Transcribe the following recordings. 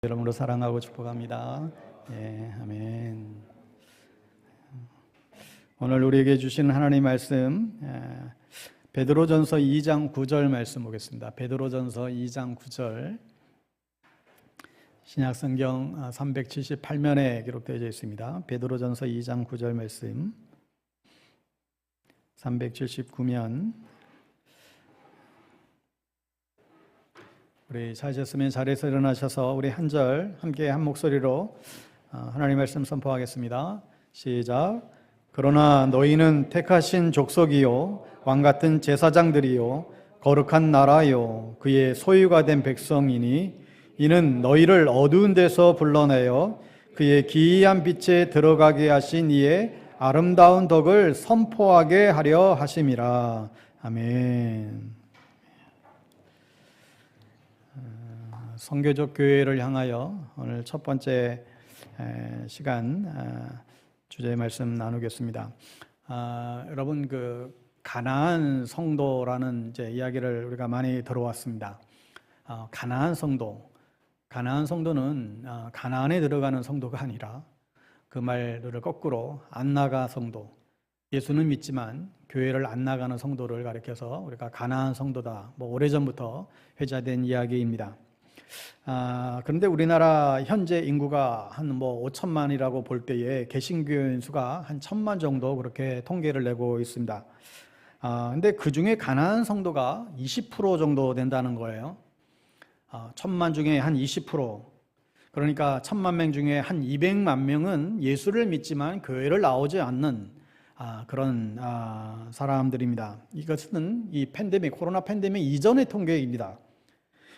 여러분으로 사랑하고 축복합니다. 예, 아멘. 오늘 우리에게 주시는 하나님 말씀, 베드로전서 2장 9절 말씀 보겠습니다. 베드로전서 2장 9절, 신약성경 378면에 기록되어 있습니다. 베드로전서 2장 9절 말씀, 379면. 우리 찾으셨으면 자리에서 일어나셔서 우리 한 절 함께 한 목소리로 하나님 말씀 선포하겠습니다. 시작. 그러나 너희는 택하신 족속이요 왕같은 제사장들이요 거룩한 나라요 그의 소유가 된 백성이니 이는 너희를 어두운 데서 불러내어 그의 기이한 빛에 들어가게 하신 이의 아름다운 덕을 선포하게 하려 하심이라. 아멘. 선교적 교회를 향하여 오늘 첫 번째 시간 주제의 말씀 나누겠습니다. 여러분, 그 가나안 성도라는 이제 이야기를 우리가 많이 들어왔습니다. 가나안 성도는 가나안에 들어가는 성도가 아니라 그 말들을 거꾸로 안 나가 성도, 예수는 믿지만 교회를 안 나가는 성도를 가리켜서 우리가 가나안 성도다, 오래전부터 회자된 이야기입니다. 그런데 우리나라 현재 인구가 한 5천만이라고 볼 때에 개신교인 수가 한 1,000만 정도 그렇게 통계를 내고 있습니다. 근데 그 중에 가나안 성도가 20% 정도 된다는 거예요. 1,000만 중에 한 20%. 그러니까 1,000만 명 중에 한 200만 명은 예수를 믿지만 교회를 나오지 않는 그런 사람들입니다. 이것은 이 코로나 팬데믹 이전의 통계입니다.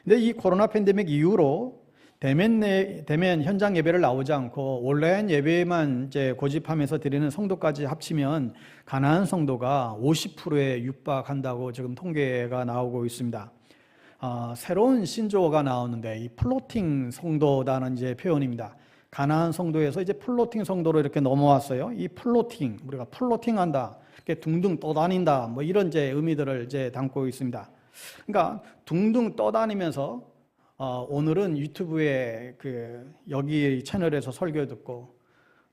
근데 이 코로나 팬데믹 이후로 대면 현장 예배를 나오지 않고 온라인 예배만 이제 고집하면서 드리는 성도까지 합치면 가나안 성도가 50%에 육박한다고 지금 통계가 나오고 있습니다. 새로운 신조어가 나오는데 이 플로팅 성도라는 이제 표현입니다. 가나안 성도에서 이제 플로팅 성도로 이렇게 넘어왔어요. 이 플로팅, 우리가 플로팅한다, 이렇게 둥둥 떠다닌다, 이런 이제 의미들을 이제 담고 있습니다. 그러니까 둥둥 떠다니면서 오늘은 유튜브에 여기 채널에서 설교 듣고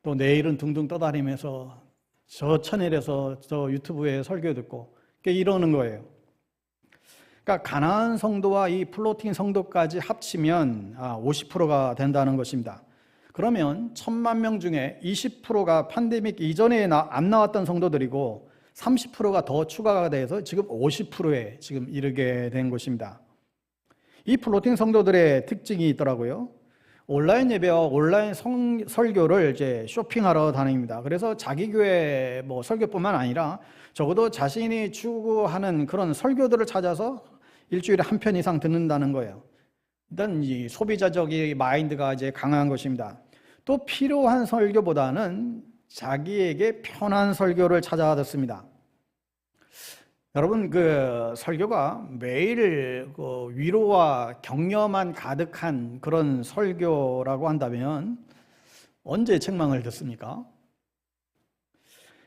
또 내일은 둥둥 떠다니면서 저 채널에서 저 유튜브에 설교 듣고 이러는 거예요. 그러니까 가나안 성도와 이 플로팅 성도까지 합치면 50%가 된다는 것입니다. 그러면 1,000만 명 중에 20%가 팬데믹 이전에 안 나왔던 성도들이고 30%가 더 추가가 돼서 지금 50%에 지금 이르게 된 것입니다. 이 플로팅 성도들의 특징이 있더라고요. 온라인 예배와 온라인 설교를 이제 쇼핑하러 다닙니다. 그래서 자기 교회 설교뿐만 아니라 적어도 자신이 추구하는 그런 설교들을 찾아서 일주일에 한 편 이상 듣는다는 거예요. 일단 이 소비자적인 마인드가 이제 강한 것입니다. 또 필요한 설교보다는 자기에게 편한 설교를 찾아 듣습니다. 여러분, 설교가 매일 위로와 격려만 가득한 그런 설교라고 한다면 언제 책망을 듣습니까?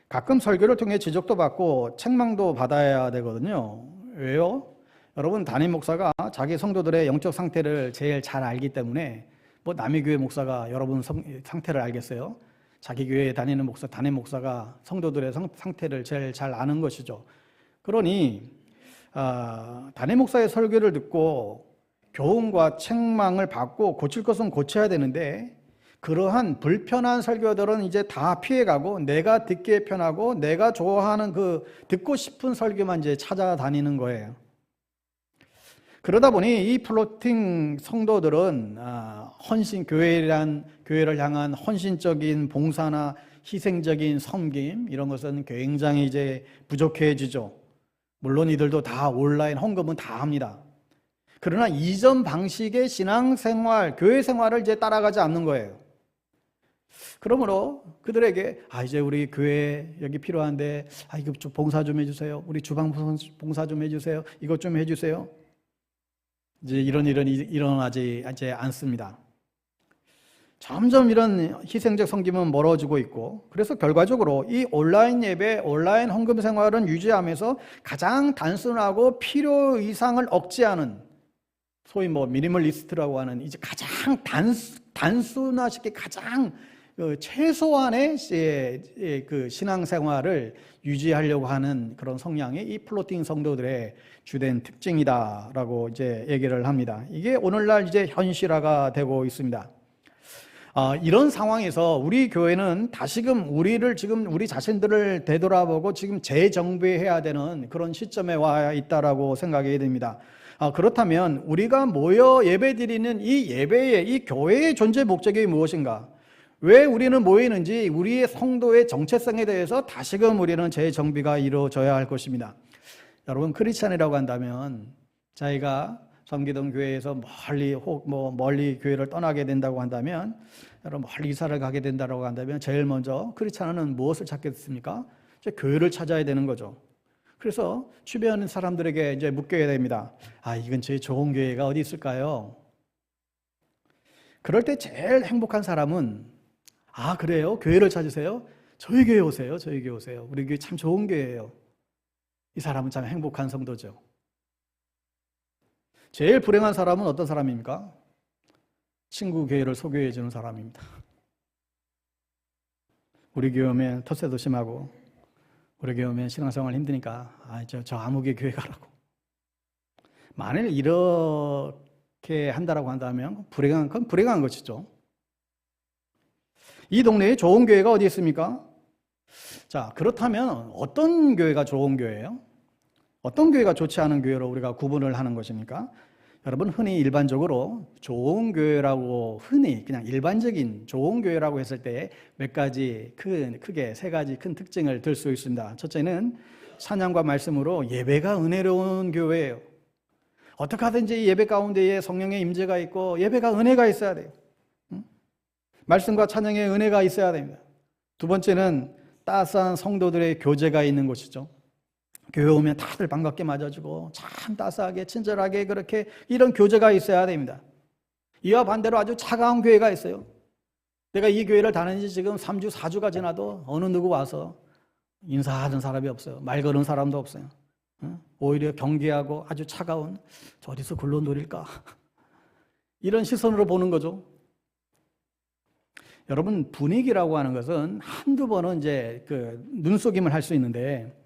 가끔 설교를 통해 지적도 받고 책망도 받아야 되거든요. 왜요? 여러분, 담임 목사가 자기 성도들의 영적 상태를 제일 잘 알기 때문에 남의 교회 목사가 여러분 상태를 알겠어요? 자기 교회에 다니는 담임 목사가 성도들의 상태를 제일 잘 아는 것이죠. 그러니 담임 목사의 설교를 듣고 교훈과 책망을 받고 고칠 것은 고쳐야 되는데 그러한 불편한 설교들은 이제 다 피해가고 내가 듣기에 편하고 내가 좋아하는 듣고 싶은 설교만 이제 찾아다니는 거예요. 그러다 보니 이 플로팅 성도들은 교회를 향한 헌신적인 봉사나 희생적인 섬김, 이런 것은 굉장히 이제 부족해지죠. 물론 이들도 다 온라인 헌금은 다 합니다. 그러나 이전 방식의 신앙생활, 교회 생활을 이제 따라가지 않는 거예요. 그러므로 그들에게 이제 우리 교회 여기 필요한데 이거 좀 봉사 좀 해주세요. 우리 주방 봉사 좀 해주세요. 이것 좀 해주세요. 이제 이런 일은 일어나지 않습니다. 점점 이런 희생적 섬김은 멀어지고 있고, 그래서 결과적으로 이 온라인 예배, 온라인 헌금 생활은 유지하면서 가장 단순하고 필요 이상을 억제하는 소위 뭐 미니멀리스트라고 하는 이제 가장 단순화시켜 가장 최소한의 그 신앙생활을 유지하려고 하는 그런 성향이 이 플로팅 성도들의 주된 특징이다라고 이제 얘기를 합니다. 이게 오늘날 이제 현실화가 되고 있습니다. 이런 상황에서 우리 교회는 다시금 우리 자신들을 되돌아보고 지금 재정비해야 되는 그런 시점에 와 있다라고 생각이 됩니다. 그렇다면 우리가 모여 예배드리는 이 예배의, 이 교회의 존재 목적이 무엇인가? 왜 우리는 모이는지 우리의 성도의 정체성에 대해서 다시금 우리는 재정비가 이루어져야 할 것입니다. 여러분, 크리스찬이라고 한다면 자기가 섬기던 교회에서 멀리 교회를 떠나게 된다고 한다면, 여러분 멀리 이사를 가게 된다고 한다면 제일 먼저 크리스찬은 무엇을 찾겠습니까? 교회를 찾아야 되는 거죠. 그래서 주변 사람들에게 이제 묻게 됩니다. 이건 제일 좋은 교회가 어디 있을까요? 그럴 때 제일 행복한 사람은 그래요? 교회를 찾으세요? 저희 교회 오세요. 저희 교회 오세요. 우리 교회 참 좋은 교회예요. 이 사람은 참 행복한 성도죠. 제일 불행한 사람은 어떤 사람입니까? 친구 교회를 소개해 주는 사람입니다. 우리 교회 오면 텃세도 심하고, 우리 교회 오면 신앙생활 힘드니까 저 아무개 교회 가라고. 만일 이렇게 한다라고 한다면 불행한 것이죠. 이 동네에 좋은 교회가 어디 있습니까? 자, 그렇다면 어떤 교회가 좋은 교회예요? 어떤 교회가 좋지 않은 교회로 우리가 구분을 하는 것입니까? 여러분, 흔히 일반적으로 좋은 교회라고, 흔히 그냥 일반적인 좋은 교회라고 했을 때 몇 가지 크게 세 가지 큰 특징을 들 수 있습니다. 첫째는 찬양과 말씀으로 예배가 은혜로운 교회예요. 어떻게 하든지 예배 가운데에 성령의 임재가 있고 예배가 은혜가 있어야 돼요. 말씀과 찬양의 은혜가 있어야 됩니다. 두 번째는 따스한 성도들의 교제가 있는 곳이죠. 교회 오면 다들 반갑게 맞아주고 참 따스하게 친절하게 그렇게 이런 교제가 있어야 됩니다. 이와 반대로 아주 차가운 교회가 있어요. 내가 이 교회를 다니는 지 지금 3주 4주가 지나도 어느 누구 와서 인사하는 사람이 없어요. 말 거는 사람도 없어요. 오히려 경계하고 아주 차가운, 저 어디서 굴러 노릴까 이런 시선으로 보는 거죠. 여러분, 분위기라고 하는 것은 한두 번은 이제 눈속임을 할 수 있는데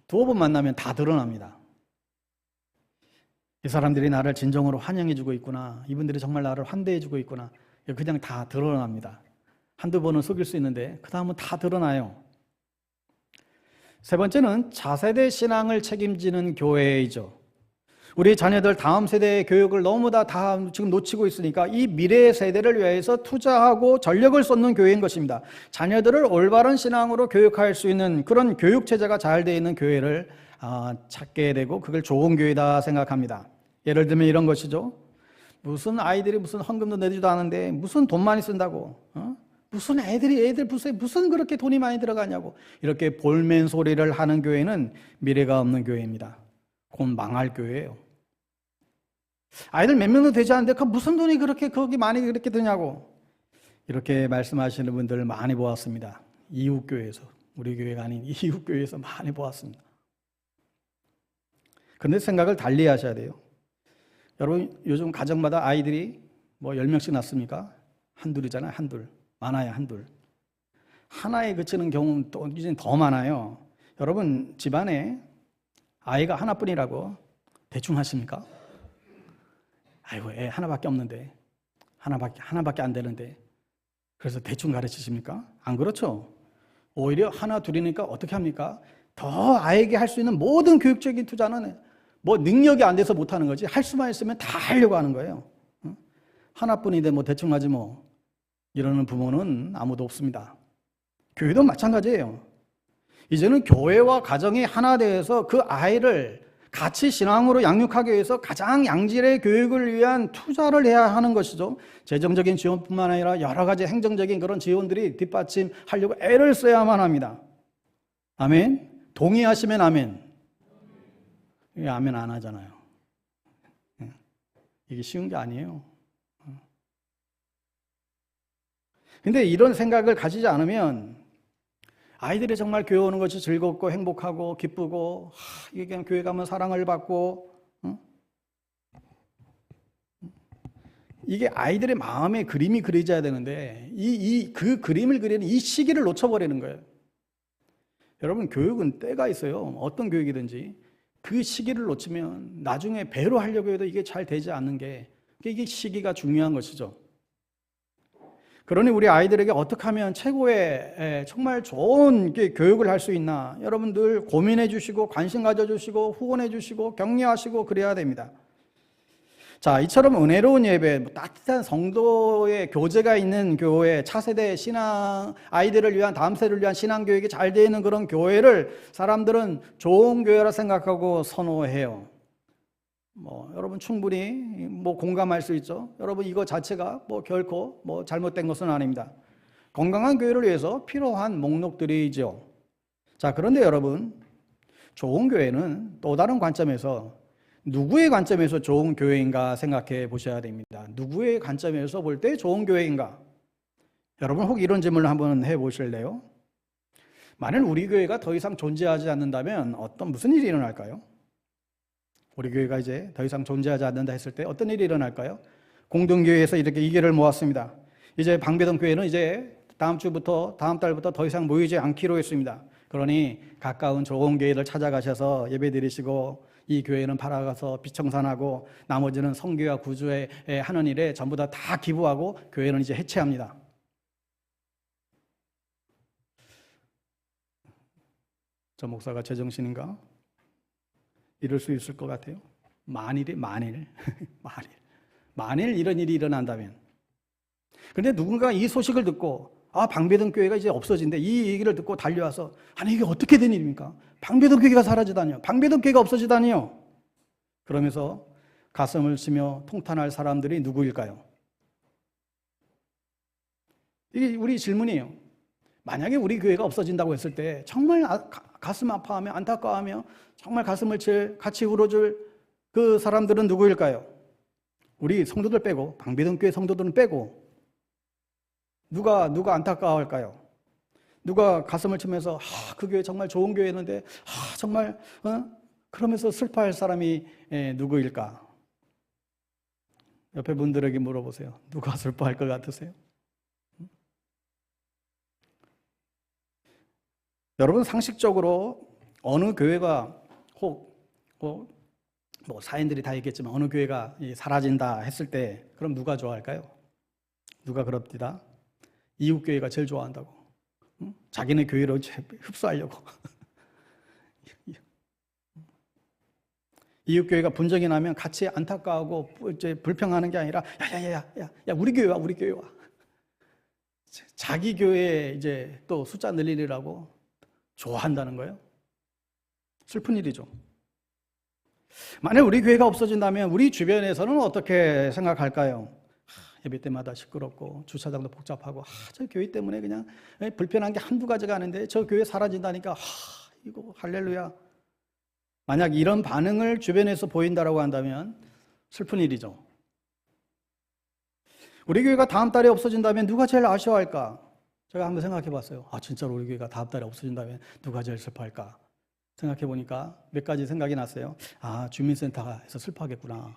두어 번 만나면 다 드러납니다. 이 사람들이 나를 진정으로 환영해주고 있구나, 이분들이 정말 나를 환대해주고 있구나, 그냥 다 드러납니다. 한두 번은 속일 수 있는데 그 다음은 다 드러나요. 세 번째는 차세대 신앙을 책임지는 교회이죠. 우리 자녀들 다음 세대의 교육을 너무 다 지금 놓치고 있으니까 이 미래 세대를 위해서 투자하고 전력을 쏟는 교회인 것입니다. 자녀들을 올바른 신앙으로 교육할 수 있는 그런 교육 체제가 잘 되어 있는 교회를 찾게 되고 그걸 좋은 교회다 생각합니다. 예를 들면 이런 것이죠. 무슨 아이들이 무슨 헌금도 내지도 않은데 무슨 돈 많이 쓴다고, 무슨 애들 무슨 그렇게 돈이 많이 들어가냐고 이렇게 볼멘 소리를 하는 교회는 미래가 없는 교회입니다. 곧 망할 교회예요. 아이들 몇 명도 되지 않는데 무슨 돈이 거기 많이 그렇게 드냐고 이렇게 말씀하시는 분들을 많이 보았습니다. 이웃교회에서, 우리 교회가 아닌 이웃교회에서 많이 보았습니다. 그런데 생각을 달리 하셔야 돼요. 여러분, 요즘 가정마다 아이들이 10명씩 낳습니까? 한둘이잖아요. 한둘. 많아요. 한둘. 하나에 그치는 경우는 또 이제 더 많아요. 여러분, 집안에 아이가 하나뿐이라고 대충 하십니까? 아이고, 애 하나밖에 없는데, 하나밖에 안 되는데, 그래서 대충 가르치십니까? 안 그렇죠. 오히려 하나 둘이니까 어떻게 합니까? 더 아이에게 할 수 있는 모든 교육적인 투자는 능력이 안 돼서 못 하는 거지, 할 수만 있으면 다 하려고 하는 거예요. 하나뿐인데 대충 하지 이러는 부모는 아무도 없습니다. 교회도 마찬가지예요. 이제는 교회와 가정이 하나 되어서 그 아이를 같이 신앙으로 양육하기 위해서 가장 양질의 교육을 위한 투자를 해야 하는 것이죠. 재정적인 지원뿐만 아니라 여러 가지 행정적인 그런 지원들이 뒷받침하려고 애를 써야만 합니다. 아멘? 동의하시면 아멘. 아멘 안 하잖아요. 이게 쉬운 게 아니에요. 근데 이런 생각을 가지지 않으면 아이들이 정말 교회 오는 것이 즐겁고 행복하고 기쁘고 이게 그냥 교회 가면 사랑을 받고 이게 아이들의 마음에 그림이 그려져야 되는데 그 그림을 그리는 이 시기를 놓쳐버리는 거예요. 여러분, 교육은 때가 있어요. 어떤 교육이든지 그 시기를 놓치면 나중에 배로 하려고 해도 이게 잘 되지 않는 게, 이게 시기가 중요한 것이죠. 그러니 우리 아이들에게 어떻게 하면 최고의 정말 좋은 교육을 할 수 있나, 여러분들 고민해 주시고 관심 가져주시고 후원해 주시고 격려하시고 그래야 됩니다. 자, 이처럼 은혜로운 예배, 따뜻한 성도의 교제가 있는 교회, 차세대 신앙, 아이들을 위한, 다음 세대를 위한 신앙교육이 잘 되어 있는 그런 교회를 사람들은 좋은 교회라 생각하고 선호해요. 여러분 충분히 공감할 수 있죠. 여러분, 이거 자체가 결코 잘못된 것은 아닙니다. 건강한 교회를 위해서 필요한 목록들이죠. 자, 그런데 여러분, 좋은 교회는 또 다른 관점에서, 누구의 관점에서 좋은 교회인가 생각해 보셔야 됩니다. 누구의 관점에서 볼 때 좋은 교회인가? 여러분, 혹 이런 질문을 한번 해 보실래요? 만일 우리 교회가 더 이상 존재하지 않는다면 무슨 일이 일어날까요? 우리 교회가 이제 더 이상 존재하지 않는다 했을 때 어떤 일이 일어날까요? 공동교회에서 이렇게 이계를 모았습니다. 이제 방배동 교회는 이제 다음 달부터 더 이상 모이지 않기로 했습니다. 그러니 가까운 좋은 교회를 찾아가셔서 예배 드리시고, 이 교회는 팔아가서 비청산하고 나머지는 선교와 구조에 하는 일에 전부 다 기부하고 교회는 이제 해체합니다. 저 목사가 제정신인가? 이럴 수 있을 것 같아요. 만일 이런 일이 일어난다면. 그런데 누군가 이 소식을 듣고, 방배동 교회가 이제 없어진대, 이 얘기를 듣고 달려와서, 아니 이게 어떻게 된 일입니까? 방배동 교회가 사라지다니요, 방배동 교회가 없어지다니요. 그러면서 가슴을 치며 통탄할 사람들이 누구일까요? 이게 우리 질문이에요. 만약에 우리 교회가 없어진다고 했을 때 정말 가슴 아파하며 안타까워하며 정말 가슴을 같이 울어줄 그 사람들은 누구일까요? 우리 성도들 빼고, 방배동 교회 성도들은 빼고 누가 안타까워할까요? 누가 가슴을 치면서 그 교회 정말 좋은 교회였는데 정말 그러면서 슬퍼할 사람이 누구일까? 옆에 분들에게 물어보세요. 누가 슬퍼할 것 같으세요? 여러분, 상식적으로 어느 교회가 사인들이 다 있겠지만 어느 교회가 사라진다 했을 때 그럼 누가 좋아할까요? 누가 그럽디다? 이웃교회가 제일 좋아한다고. 자기네 교회로 흡수하려고. 이웃교회가 분쟁이 나면 같이 안타까워하고 이제 불평하는 게 아니라 야 우리 교회 와, 우리 교회 와. 자기 교회에 이제 또 숫자 늘리려고 좋아한다는 거예요. 슬픈 일이죠. 만약 우리 교회가 없어진다면 우리 주변에서는 어떻게 생각할까요? 예배 때마다 시끄럽고 주차장도 복잡하고 저 교회 때문에 그냥 불편한 게 한두 가지가 아닌데 저 교회 사라진다니까 이거 할렐루야. 만약 이런 반응을 주변에서 보인다라고 한다면 슬픈 일이죠. 우리 교회가 다음 달에 없어진다면 누가 제일 아쉬워할까? 제가 한번 생각해 봤어요. 진짜로 우리 교회가 다음 달에 없어진다면 누가 제일 슬퍼할까? 생각해 보니까 몇 가지 생각이 났어요. 주민센터에서 슬퍼하겠구나.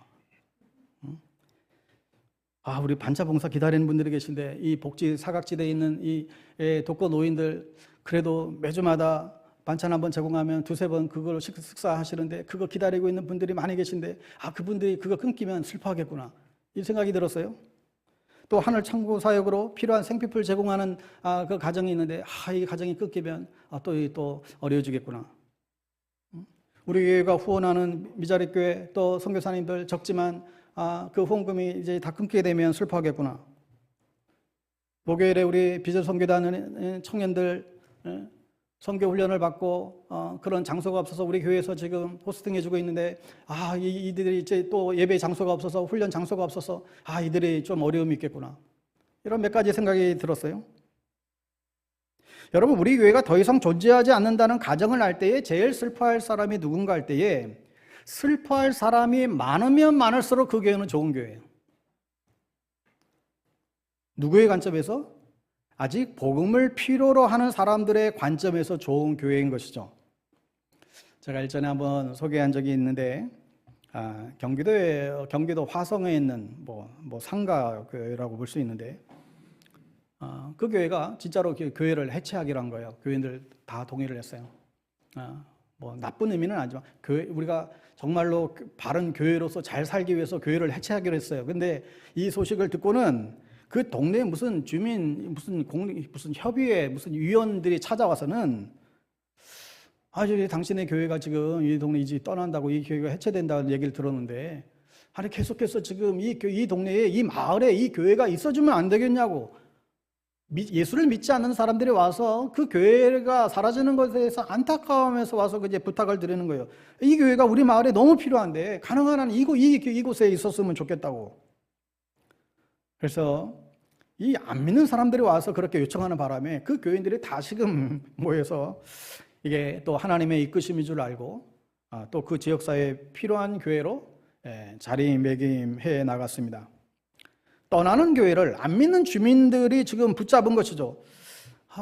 우리 반차봉사 기다리는 분들이 계신데 이 복지 사각지대에 있는 이 독거 노인들 그래도 매주마다 반찬 한번 제공하면 두세 번 그걸 식사하시는데 그거 기다리고 있는 분들이 많이 계신데 그분들이 그거 끊기면 슬퍼하겠구나. 이 생각이 들었어요. 또 하늘 창구 사역으로 필요한 생필품을 제공하는 그 가정이 있는데 이 가정이 끊기면 또 어려워지겠구나. 우리 교회가 후원하는 미자립 교회 또 선교사님들 적지만 그 후원금이 이제 다 끊기게 되면 슬퍼하겠구나. 목요일에 우리 비전 선교단 청년들 선교 훈련을 받고 그런 장소가 없어서 우리 교회에서 지금 호스팅 해주고 있는데 이들이 이제 또 예배 장소가 없어서 훈련 장소가 없어서 이들이 좀 어려움이 있겠구나. 이런 몇 가지 생각이 들었어요. 여러분, 우리 교회가 더 이상 존재하지 않는다는 가정을 할 때에 제일 슬퍼할 사람이 누군가 할 때에 슬퍼할 사람이 많으면 많을수록 그 교회는 좋은 교회예요. 누구의 관점에서? 아직 복음을 필요로 하는 사람들의 관점에서 좋은 교회인 것이죠. 제가 일전에 한번 소개한 적이 있는데 경기도 화성에 있는 상가교회라고 볼 수 있는데, 그 교회가 진짜로 교회를 해체하기로 한 거예요. 교인들 다 동의를 했어요. 나쁜 의미는 아니지만 우리가 정말로 바른 교회로서 잘 살기 위해서 교회를 해체하기로 했어요. 근데 이 소식을 듣고는 그 동네에 무슨 주민, 무슨 협의회, 무슨 위원들이 찾아와서는 당신의 교회가 지금 이 동네 이제 떠난다고, 이 교회가 해체된다는 얘기를 들었는데, 계속해서 지금 이 동네에, 이 마을에 이 교회가 있어주면 안 되겠냐고, 예수를 믿지 않는 사람들이 와서 그 교회가 사라지는 것에 대해서 안타까워하면서 와서 이제 부탁을 드리는 거예요. 이 교회가 우리 마을에 너무 필요한데 가능한 한 이곳에 있었으면 좋겠다고. 그래서 이 안 믿는 사람들이 와서 그렇게 요청하는 바람에 그 교인들이 다시금 모여서 이게 또 하나님의 이끄심인 줄 알고 또 그 지역사회에 필요한 교회로 자리매김해 나갔습니다. 떠나는 교회를 안 믿는 주민들이 지금 붙잡은 것이죠.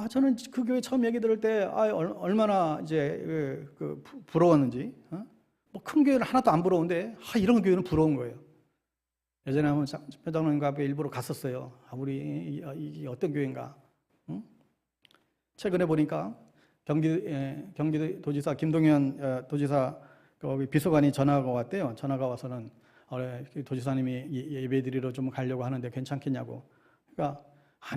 저는 그 교회 처음 얘기 들을 때 얼마나 이제 부러웠는지. 큰 교회는 하나도 안 부러운데 이런 교회는 부러운 거예요. 예전에 한번 회장님과 일부러 갔었어요. 이게 어떤 교회인가. 최근에 보니까 경기도지사 김동연 도지사 거기 비서관이 전화가 왔대요. 전화가 와서는 도지사님이 예배드리러 좀 가려고 하는데 괜찮겠냐고. 그러니까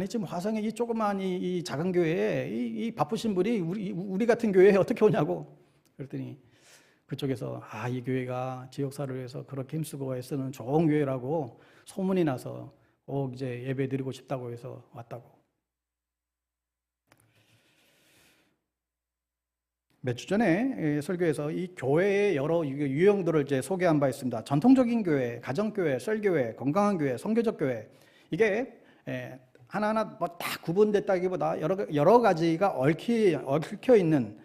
지금 화성에 이 조그만 이 작은 교회에 이 바쁘신 분이 우리 같은 교회에 어떻게 오냐고. 그랬더니 그쪽에서 이 교회가 지역사를 위해서 그렇게 힘쓰고 애쓰는 좋은 교회라고 소문이 나서 꼭 이제 예배드리고 싶다고 해서 왔다고. 몇 주 전에 설교에서 이 교회의 여러 유형들을 이제 소개한 바 있습니다. 전통적인 교회, 가정교회, 썰교회, 건강한 교회, 선교적 교회. 이게 하나하나 다 구분됐다기보다 여러 가지가 얽혀 있는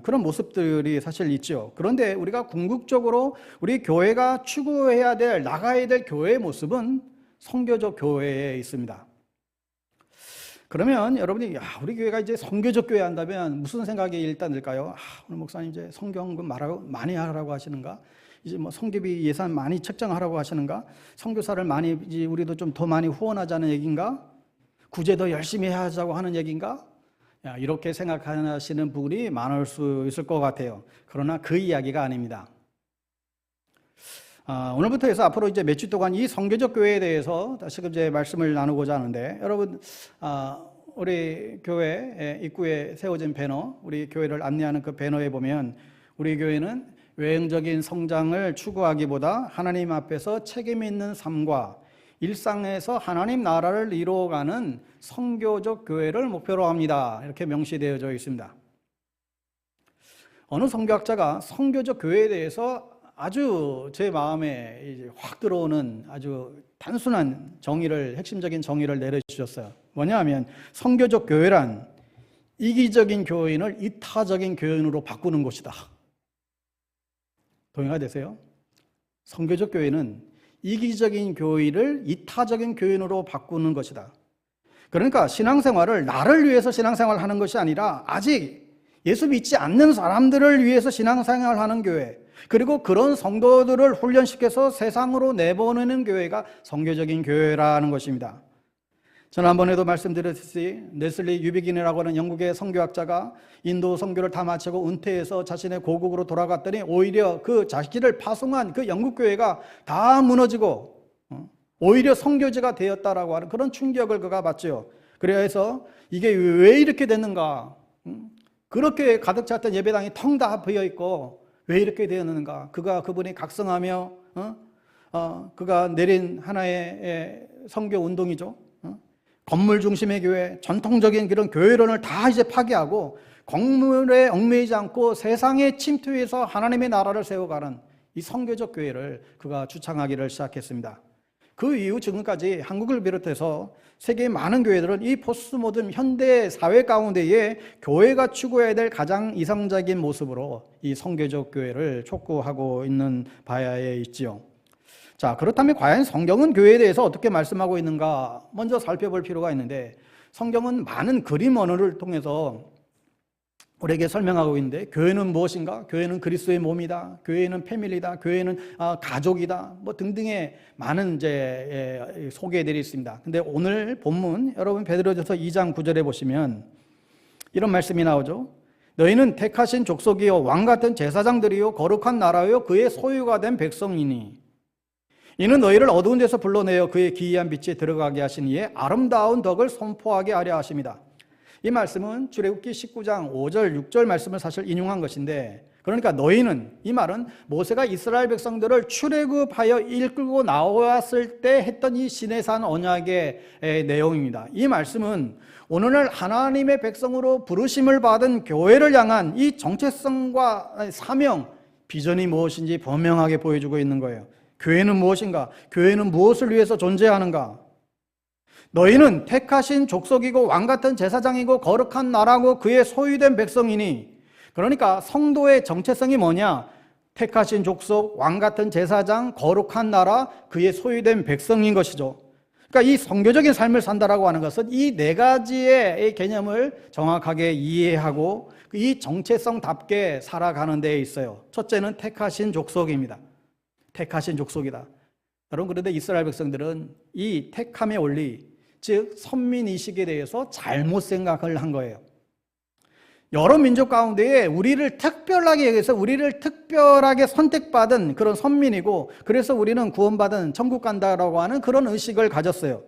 그런 모습들이 사실 있죠. 그런데 우리가 궁극적으로 우리 교회가 추구해야 될, 나가야 될 교회의 모습은 선교적 교회에 있습니다. 그러면 여러분이 우리 교회가 이제 선교적 교회 한다면 무슨 생각이 일단 들까요? 오늘 목사님 이제 선교헌금 많이 하라고 하시는가? 이제 선교비 예산 많이 책정하라고 하시는가? 선교사를 많이 이제 우리도 좀 더 많이 후원하자는 얘기인가? 구제 더 열심히 하자고 하는 얘기인가? 이렇게 생각하시는 분이 많을 수 있을 것 같아요. 그러나 그 이야기가 아닙니다. 오늘부터 해서 앞으로 이제 몇 주 동안 이 선교적 교회에 대해서 다시금 이제 말씀을 나누고자 하는데, 여러분, 우리 교회 입구에 세워진 배너, 우리 교회를 안내하는 그 배너에 보면 우리 교회는 외형적인 성장을 추구하기보다 하나님 앞에서 책임 있는 삶과 일상에서 하나님 나라를 이루어가는 선교적 교회를 목표로 합니다. 이렇게 명시되어져 있습니다. 어느 선교학자가 선교적 교회에 대해서 아주 제 마음에 이제 확 들어오는 아주 단순한 핵심적인 정의를 내려주셨어요. 뭐냐 하면 선교적 교회란 이기적인 교인을 이타적인 교인으로 바꾸는 것이다. 동의가 되세요? 선교적 교회는 이기적인 교인을 이타적인 교인으로 바꾸는 것이다. 그러니까 신앙생활을 나를 위해서 신앙생활을 하는 것이 아니라 아직 예수 믿지 않는 사람들을 위해서 신앙생활을 하는 교회, 그리고 그런 성도들을 훈련시켜서 세상으로 내보내는 교회가 선교적인 교회라는 것입니다. 지난번에도 말씀드렸듯이 네슬리 유비긴이라고 하는 영국의 선교학자가 인도 선교를 다 마치고 은퇴해서 자신의 고국으로 돌아갔더니 오히려 그 자기를 파송한 그 영국 교회가 다 무너지고 오히려 선교지가 되었다라고 하는 그런 충격을 그가 받죠. 그래서 이게 왜 이렇게 됐는가? 그렇게 가득 찼던 예배당이 텅 다 비어 있고 왜 이렇게 되었는가? 그분이 각성하며 그가 내린 하나의 선교 운동이죠. 건물 중심의 교회, 전통적인 그런 교회론을 다 이제 파괴하고 건물에 얽매이지 않고 세상에 침투해서 하나님의 나라를 세워가는 이 선교적 교회를 그가 주창하기를 시작했습니다. 그 이후 지금까지 한국을 비롯해서 세계의 많은 교회들은 이 포스트 모던 현대 사회 가운데에 교회가 추구해야 될 가장 이상적인 모습으로 이 선교적 교회를 촉구하고 있는 바야에 있지요. 자, 그렇다면 과연 성경은 교회에 대해서 어떻게 말씀하고 있는가 먼저 살펴볼 필요가 있는데, 성경은 많은 그림 언어를 통해서 우리에게 설명하고 있는데, 교회는 무엇인가? 교회는 그리스도의 몸이다. 교회는 패밀리다. 교회는 가족이다. 뭐 등등의 많은 이제 소개들이 있습니다. 근데 오늘 본문 여러분 베드로전서 2장 9절에 보시면 이런 말씀이 나오죠. 너희는 택하신 족속이요 왕 같은 제사장들이요 거룩한 나라요 그의 소유가 된 백성이니 이는 너희를 어두운 데서 불러내어 그의 기이한 빛에 들어가게 하신 이의 아름다운 덕을 선포하게 하려 하십니다. 이 말씀은 출애굽기 19장 5절 6절 말씀을 사실 인용한 것인데, 그러니까 너희는, 이 말은 모세가 이스라엘 백성들을 출애굽하여 이끌고 나왔을 때 했던 이 시내산 언약의 내용입니다. 이 말씀은 오늘날 하나님의 백성으로 부르심을 받은 교회를 향한 이 정체성과 사명, 비전이 무엇인지 분명하게 보여주고 있는 거예요. 교회는 무엇인가? 교회는 무엇을 위해서 존재하는가? 너희는 택하신 족속이고 왕같은 제사장이고 거룩한 나라고 그의 소유된 백성이니, 그러니까 성도의 정체성이 뭐냐? 택하신 족속, 왕같은 제사장, 거룩한 나라, 그의 소유된 백성인 것이죠. 그러니까 이 선교적인 삶을 산다라고 하는 것은 이 네 가지의 개념을 정확하게 이해하고 이 정체성답게 살아가는 데에 있어요. 첫째는 택하신 족속입니다. 택하신 족속이다. 여러분, 그런데 이스라엘 백성들은 이 택함의 원리, 즉 선민의식에 대해서 잘못 생각을 한 거예요. 여러 민족 가운데에 우리를 특별하게 여기서 우리를 특별하게 선택받은 그런 선민이고, 그래서 우리는 구원받은 천국 간다라고 하는 그런 의식을 가졌어요.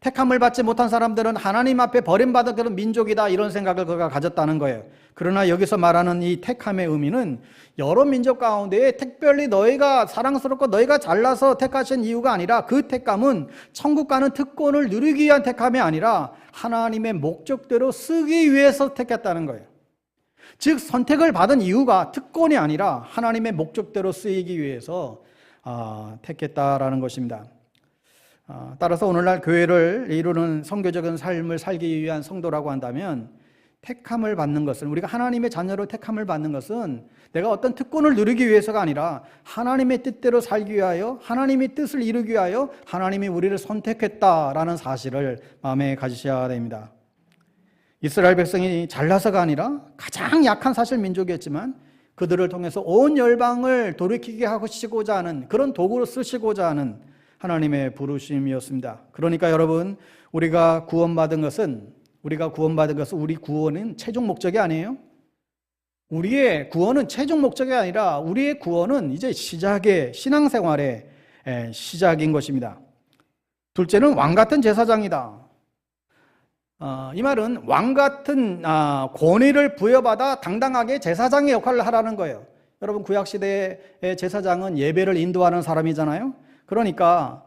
택함을 받지 못한 사람들은 하나님 앞에 버림받은 그런 민족이다, 이런 생각을 그가 가졌다는 거예요. 그러나 여기서 말하는 이 택함의 의미는 여러 민족 가운데에 특별히 너희가 사랑스럽고 너희가 잘나서 택하신 이유가 아니라, 그 택함은 천국 가는 특권을 누리기 위한 택함이 아니라 하나님의 목적대로 쓰기 위해서 택했다는 거예요. 즉 선택을 받은 이유가 특권이 아니라 하나님의 목적대로 쓰이기 위해서 택했다라는 것입니다. 따라서 오늘날 교회를 이루는 선교적인 삶을 살기 위한 성도라고 한다면, 택함을 받는 것은, 우리가 하나님의 자녀로 택함을 받는 것은 내가 어떤 특권을 누리기 위해서가 아니라 하나님의 뜻대로 살기 위하여, 하나님의 뜻을 이루기 위하여 하나님이 우리를 선택했다라는 사실을 마음에 가지셔야 됩니다. 이스라엘 백성이 잘나서가 아니라 가장 약한 사실 민족이었지만 그들을 통해서 온 열방을 돌이키게 하시고자 하는 그런 도구로 쓰시고자 하는 하나님의 부르심이었습니다. 그러니까 여러분, 우리가 구원받은 것은 우리 구원은 최종 목적이 아니에요. 우리의 구원은 최종 목적이 아니라 우리의 구원은 이제 신앙생활의 시작인 것입니다. 둘째는 왕같은 제사장이다. 이 말은 왕같은 권위를 부여받아 당당하게 제사장의 역할을 하라는 거예요. 여러분, 구약시대의 제사장은 예배를 인도하는 사람이잖아요. 그러니까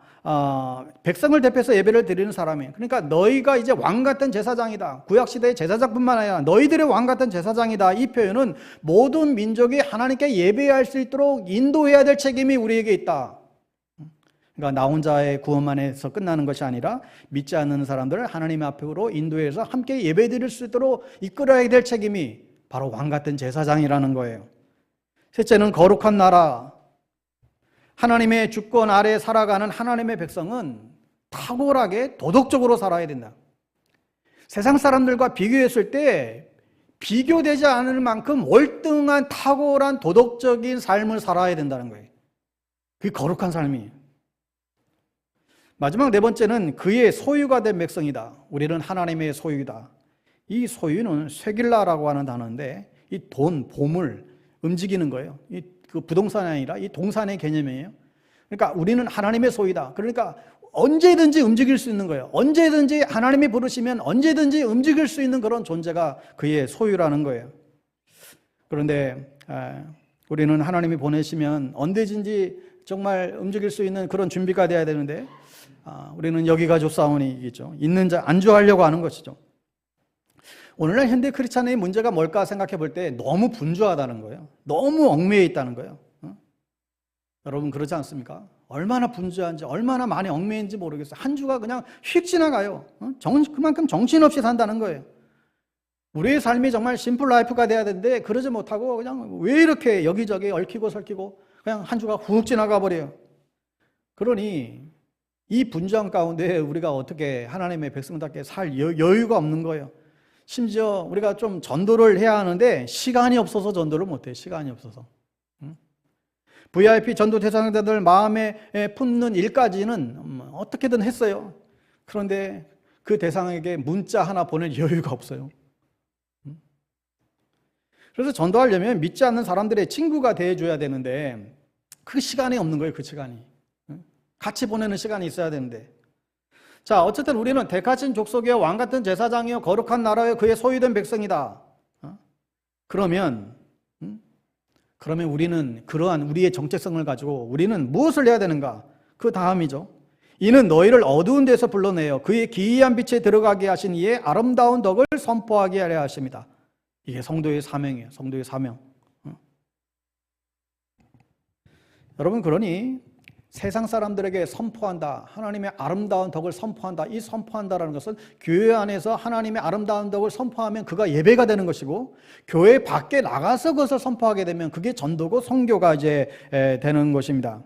백성을 대표해서 예배를 드리는 사람이에요. 그러니까 너희가 이제 왕같은 제사장이다. 구약시대의 제사장뿐만 아니라 너희들의 왕같은 제사장이다. 이 표현은 모든 민족이 하나님께 예배할 수 있도록 인도해야 될 책임이 우리에게 있다. 그러니까 나 혼자의 구원만 해서 끝나는 것이 아니라 믿지 않는 사람들을 하나님 앞으로 인도해서 함께 예배 드릴 수 있도록 이끌어야 될 책임이 바로 왕같은 제사장이라는 거예요. 셋째는 거룩한 나라. 하나님의 주권 아래 살아가는 하나님의 백성은 탁월하게 도덕적으로 살아야 된다. 세상 사람들과 비교했을 때 비교되지 않을 만큼 월등한 탁월한 도덕적인 삶을 살아야 된다는 거예요. 그게 거룩한 삶이에요. 마지막 네 번째는 그의 소유가 된 백성이다. 우리는 하나님의 소유이다. 이 소유는 쇠길라라고 하는 단어인데, 이 돈, 보물, 움직이는 거예요. 그 부동산이 아니라 이 동산의 개념이에요. 그러니까 우리는 하나님의 소유다. 그러니까 언제든지 움직일 수 있는 거예요. 언제든지 하나님이 부르시면 언제든지 움직일 수 있는 그런 존재가 그의 소유라는 거예요. 그런데 우리는 하나님이 보내시면 언제든지 정말 움직일 수 있는 그런 준비가 돼야 되는데, 우리는 여기가 좁사오니이겠죠. 있는 자 안주하려고 하는 것이죠. 오늘날 현대 크리스찬의 문제가 뭘까 생각해 볼 때 너무 분주하다는 거예요. 너무 얽매여 있다는 거예요. 여러분, 그렇지 않습니까? 얼마나 분주한지, 얼마나 많이 얽매인지 모르겠어요. 한 주가 그냥 휙 지나가요. 그만큼 정신없이 산다는 거예요. 우리의 삶이 정말 심플 라이프가 돼야 되는데 그러지 못하고 그냥 왜 이렇게 여기저기 얽히고 설키고 그냥 한 주가 훅 지나가 버려요. 그러니 이 분주함 가운데 우리가 어떻게 하나님의 백성답게 살 여유가 없는 거예요. 심지어 우리가 좀 전도를 해야 하는데 시간이 없어서 전도를 못해. 시간이 없어서. VIP 전도 대상자들 마음에 품는 일까지는 어떻게든 했어요. 그런데 그 대상에게 문자 하나 보낼 여유가 없어요. 그래서 전도하려면 믿지 않는 사람들의 친구가 대해줘야 되는데 그 시간이 없는 거예요. 그 시간이. 같이 보내는 시간이 있어야 되는데. 자, 어쨌든 우리는 택하신 족속이요 왕같은 제사장이요 거룩한 나라요 그의 소유된 백성이다. 그러면 우리는 그러한 우리의 정체성을 가지고 우리는 무엇을 해야 되는가? 그 다음이죠. 이는 너희를 어두운 데서 불러내어 그의 기이한 빛에 들어가게 하신 이의 아름다운 덕을 선포하게 하려 하십니다. 이게 성도의 사명이에요. 성도의 사명. 여러분, 그러니 세상 사람들에게 선포한다. 하나님의 아름다운 덕을 선포한다. 이 선포한다라는 것은 교회 안에서 하나님의 아름다운 덕을 선포하면 그가 예배가 되는 것이고, 교회 밖에 나가서 그것을 선포하게 되면 그게 전도고 선교가 이제 되는 것입니다.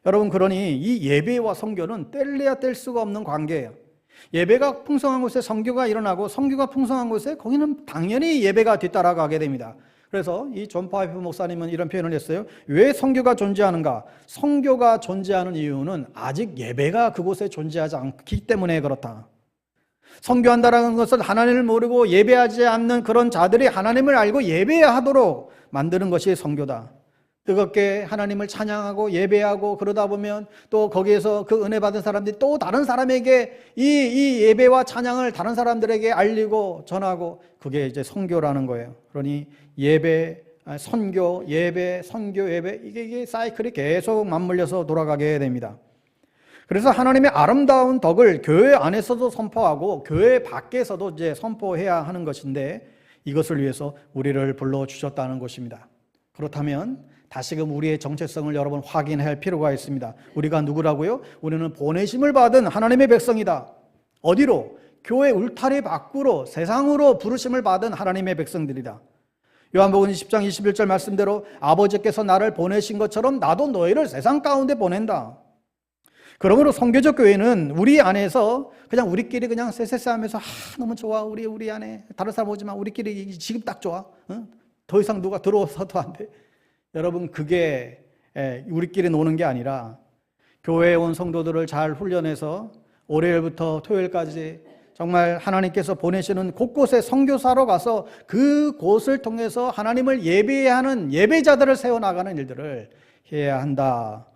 여러분, 그러니 이 예배와 선교는 뗄래야 뗄 수가 없는 관계예요. 예배가 풍성한 곳에 선교가 일어나고 선교가 풍성한 곳에 거기는 당연히 예배가 뒤따라가게 됩니다. 그래서 이 존 파이프 목사님은 이런 표현을 했어요. 왜 선교가 존재하는가? 선교가 존재하는 이유는 아직 예배가 그곳에 존재하지 않기 때문에 그렇다. 선교한다라는 것은 하나님을 모르고 예배하지 않는 그런 자들이 하나님을 알고 예배하도록 만드는 것이 선교다. 뜨겁게 하나님을 찬양하고 예배하고 그러다 보면 또 거기에서 그 은혜 받은 사람들이 또 다른 사람에게 이 예배와 찬양을 다른 사람들에게 알리고 전하고, 그게 이제 선교라는 거예요. 그러니 예배, 선교, 예배, 선교, 예배, 이게 사이클이 계속 맞물려서 돌아가게 됩니다. 그래서 하나님의 아름다운 덕을 교회 안에서도 선포하고 교회 밖에서도 이제 선포해야 하는 것인데, 이것을 위해서 우리를 불러주셨다는 것입니다. 그렇다면 다시금 우리의 정체성을 여러분 확인할 필요가 있습니다. 우리가 누구라고요? 우리는 보내심을 받은 하나님의 백성이다. 어디로? 교회 울타리 밖으로, 세상으로 부르심을 받은 하나님의 백성들이다. 요한복음 10장 21절 말씀대로 아버지께서 나를 보내신 것처럼 나도 너희를 세상 가운데 보낸다. 그러므로 선교적 교회는 우리 안에서 그냥 우리끼리 그냥 쎄쎄쎄하면서 너무 좋아, 우리 안에 다른 사람 오지만 우리끼리 지금 딱 좋아, 더 이상 누가 들어와서도 안 돼. 여러분, 그게 우리끼리 노는 게 아니라 교회에 온 성도들을 잘 훈련해서 월요일부터 토요일까지 정말 하나님께서 보내시는 곳곳에 선교사로 가서 그곳을 통해서 하나님을 예배하는 예배자들을 세워나가는 일들을 해야 한다.